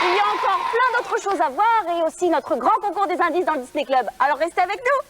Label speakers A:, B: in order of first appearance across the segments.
A: Il y a encore plein d'autres choses à voir et aussi notre grand concours des indices dans le Disney Club. Alors restez avec nous.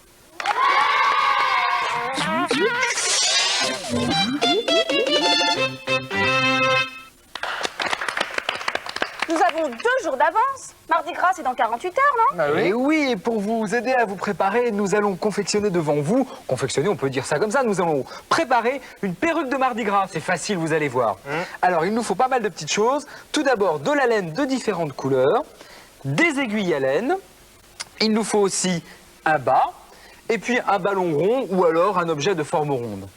A: Nous avons 2 jours d'avance. Mardi Gras, c'est dans 48 heures, non?
B: Ah oui. Et oui, et pour vous aider à vous préparer, nous allons confectionner devant vous, confectionner, on peut dire ça comme ça, nous allons préparer une perruque de Mardi Gras. C'est facile, vous allez voir. Alors, il nous faut pas mal de petites choses. Tout d'abord, de la laine de différentes couleurs, des aiguilles à laine. Il nous faut aussi un bas, et puis un ballon rond ou alors un objet de forme ronde.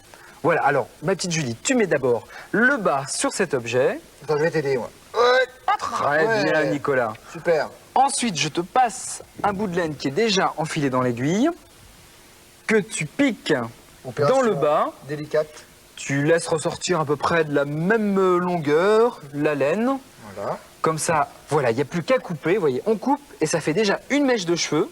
B: Voilà, alors, ma petite Julie, tu mets d'abord le bas sur cet objet.
C: Attends, je vais t'aider, moi.
B: Très bien, Nicolas.
C: Super.
B: Ensuite, je te passe un bout de laine qui est déjà enfilé dans l'aiguille, que tu piques dans le bas.
C: Délicate.
B: Tu laisses ressortir à peu près de la même longueur la laine.
C: Voilà.
B: Comme ça, voilà, il n'y a plus qu'à couper. Vous voyez, on coupe et ça fait déjà une mèche de cheveux.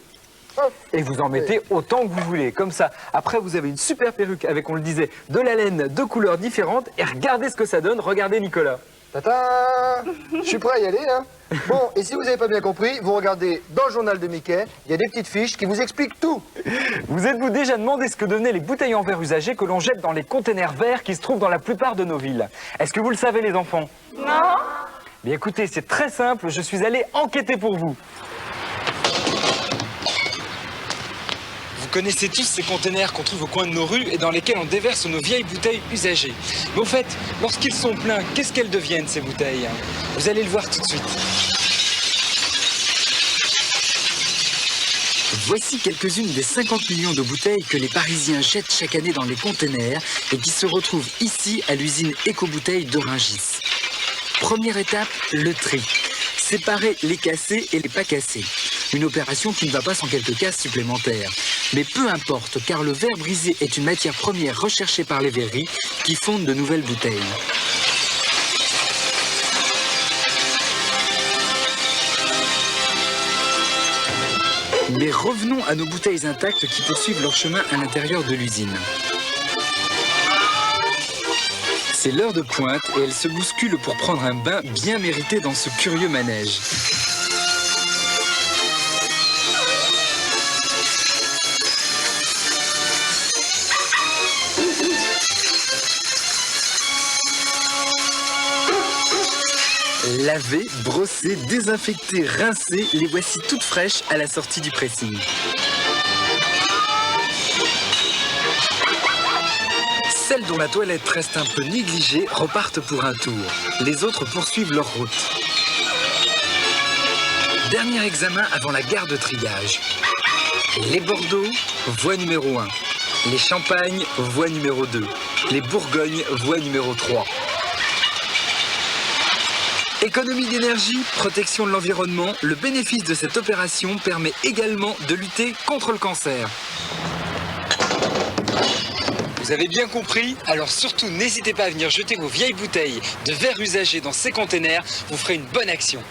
C: Hop.
B: Et vous en mettez autant que vous voulez. Comme ça, après, vous avez une super perruque avec, on le disait, de la laine de couleurs différentes. Et regardez ce que ça donne. Regardez, Nicolas.
C: Tata, je suis prêt à y aller, hein. Bon, et si vous n'avez pas bien compris, vous regardez dans le journal de Mickey, il y a des petites fiches qui vous expliquent tout.
B: Vous êtes-vous déjà demandé ce que devenaient les bouteilles en verre usagées que l'on jette dans les containers verts qui se trouvent dans la plupart de nos villes? Est-ce que vous le savez, les enfants?
A: Non.
B: Bien écoutez, c'est très simple, je suis allé enquêter pour vous. Vous connaissez tous ces containers qu'on trouve au coin de nos rues et dans lesquels on déverse nos vieilles bouteilles usagées. Mais au fait, lorsqu'ils sont pleins, qu'est-ce qu'elles deviennent, ces bouteilles? Vous allez le voir tout de suite. Voici quelques-unes des 50 millions de bouteilles que les Parisiens jettent chaque année dans les containers et qui se retrouvent ici à l'usine Éco-Bouteilles de Rungis. Première étape, le tri. Séparer les cassés et les pas cassés. Une opération qui ne va pas sans quelques casses supplémentaires. Mais peu importe, car le verre brisé est une matière première recherchée par les verreries qui fondent de nouvelles bouteilles. Mais revenons à nos bouteilles intactes qui poursuivent leur chemin à l'intérieur de l'usine. C'est l'heure de pointe et elles se bousculent pour prendre un bain bien mérité dans ce curieux manège. Lavées, brossées, désinfectées, rincées, les voici toutes fraîches à la sortie du pressing. Celles dont la toilette reste un peu négligée repartent pour un tour. Les autres poursuivent leur route. Dernier examen avant la gare de triage. Les Bordeaux, voie numéro 1. Les Champagnes, voie numéro 2. Les Bourgognes, voie numéro 3. Économie d'énergie, protection de l'environnement, le bénéfice de cette opération permet également de lutter contre le cancer. Vous avez bien compris? Alors surtout n'hésitez pas à venir jeter vos vieilles bouteilles de verre usagées dans ces containers, vous ferez une bonne action.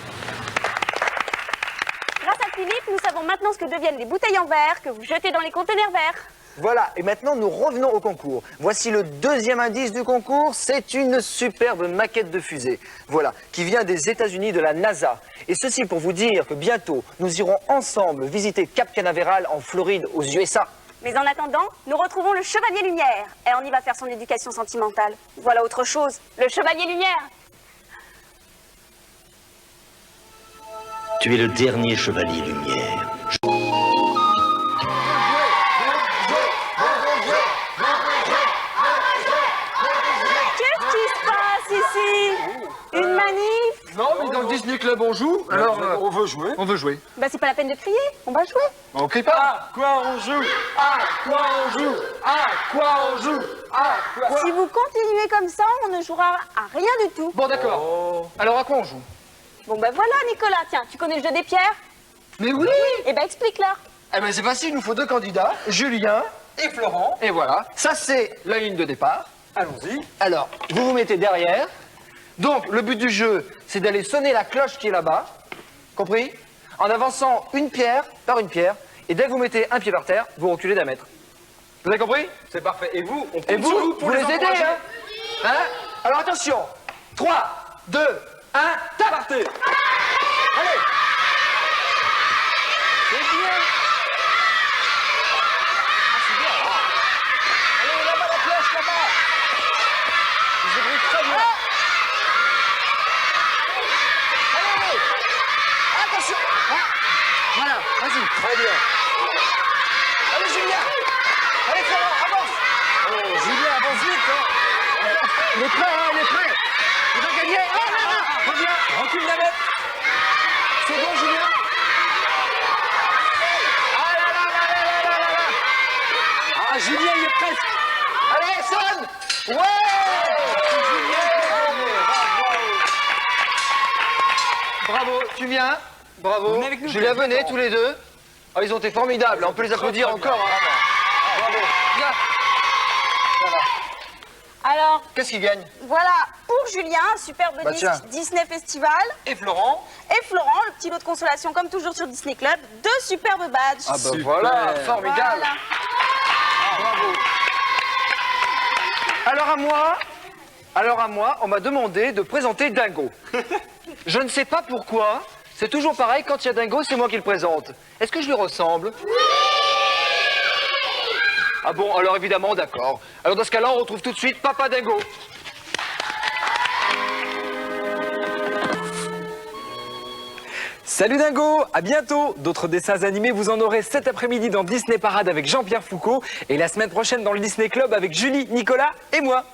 A: Grâce à Philippe, nous savons maintenant ce que deviennent les bouteilles en verre que vous jetez dans les containers verts.
C: Voilà, et maintenant nous revenons au concours. Voici le deuxième indice du concours, c'est une superbe maquette de fusée. Voilà, qui vient des États-Unis de la NASA. Et ceci pour vous dire que bientôt, nous irons ensemble visiter Cap Canaveral en Floride, aux USA.
A: Mais en attendant, nous retrouvons le Chevalier Lumière. Et on y va faire son éducation sentimentale. Voilà autre chose, le Chevalier Lumière.
D: Tu es le dernier Chevalier Lumière.
A: Qu'est-ce qui se passe ici? Une manif?
C: Non, mais dans le Disney Club on joue, alors
B: on veut jouer.
C: on veut jouer.
A: Bah c'est pas la peine de crier, on va jouer.
C: On crie pas.
B: À quoi on joue? À quoi on joue? À quoi on joue? À quoi?
A: Si vous continuez comme ça, on ne jouera à rien du tout.
C: Bon d'accord, alors à quoi on joue?
A: Bon bah voilà Nicolas, tiens, tu connais le jeu des pierres?
C: Mais oui.
A: Eh ben explique-leur.
C: Eh ben c'est facile, il nous faut 2 candidats, Julien et Florent. Et voilà, ça c'est la ligne de départ.
B: Allons-y.
C: Alors, vous vous mettez derrière. Donc, le but du jeu, c'est d'aller sonner la cloche qui est là-bas. Compris? En avançant une pierre par une pierre. Et dès que vous mettez un pied par terre, vous reculez d'1 mètre. Vous avez compris?
B: C'est parfait. Et vous, on
C: Et vous,
B: pour
C: vous les aidez,
B: encourager.
C: hein? Alors attention. 3, 2, 1, tape.
B: Partez.
C: Allez. C'est bien. Ah, c'est bien. Allez, là-bas, la cloche, là-bas. Ils débrouillent très bien. Allez. Attention. Voilà, vas-y. Très bien. Allez, Julien. Allez, Florent, avance. Oh, Julien, avance vite. Hein. Il est prêt, hein, il est prêt. Il va gagner. Oh là là. Reviens.
B: Recule la bête.
C: C'est bon, Julien. Ah là là là là là là là.
B: Ah, Julien, il est presque.
C: Allez, sonne. Ouais. Julien, bravo, tu viens. Bravo.
B: Venez avec nous,
C: Julien,
B: Pierre.
C: venez tous les deux. Oh, ils ont été formidables. On peut les applaudir
B: très bien.
C: encore. Hein. Bravo. Viens.
A: Alors,
C: Qu'est-ce qu'il gagne?
A: voilà, pour Julien, un superbe
C: Bah,
A: disque
C: tiens.
A: Disney Festival.
B: Et Florent?
A: Et Florent, le petit lot de consolation, comme toujours sur Disney Club, 2 superbes badges.
C: Ah bah
B: Super.
C: voilà, formidable.
A: Voilà.
C: Bravo. Alors à moi, on m'a demandé de présenter Dingo. Je ne sais pas pourquoi. C'est toujours pareil, quand il y a Dingo, c'est moi qui le présente. Est-ce que je lui ressemble? Ah bon, alors évidemment, d'accord. Alors dans ce cas-là, on retrouve tout de suite Papa Dingo.
B: Salut Dingo, à bientôt. D'autres dessins animés, vous en aurez cet après-midi dans Disney Parade avec Jean-Pierre Foucault et la semaine prochaine dans le Disney Club avec Julie, Nicolas et moi.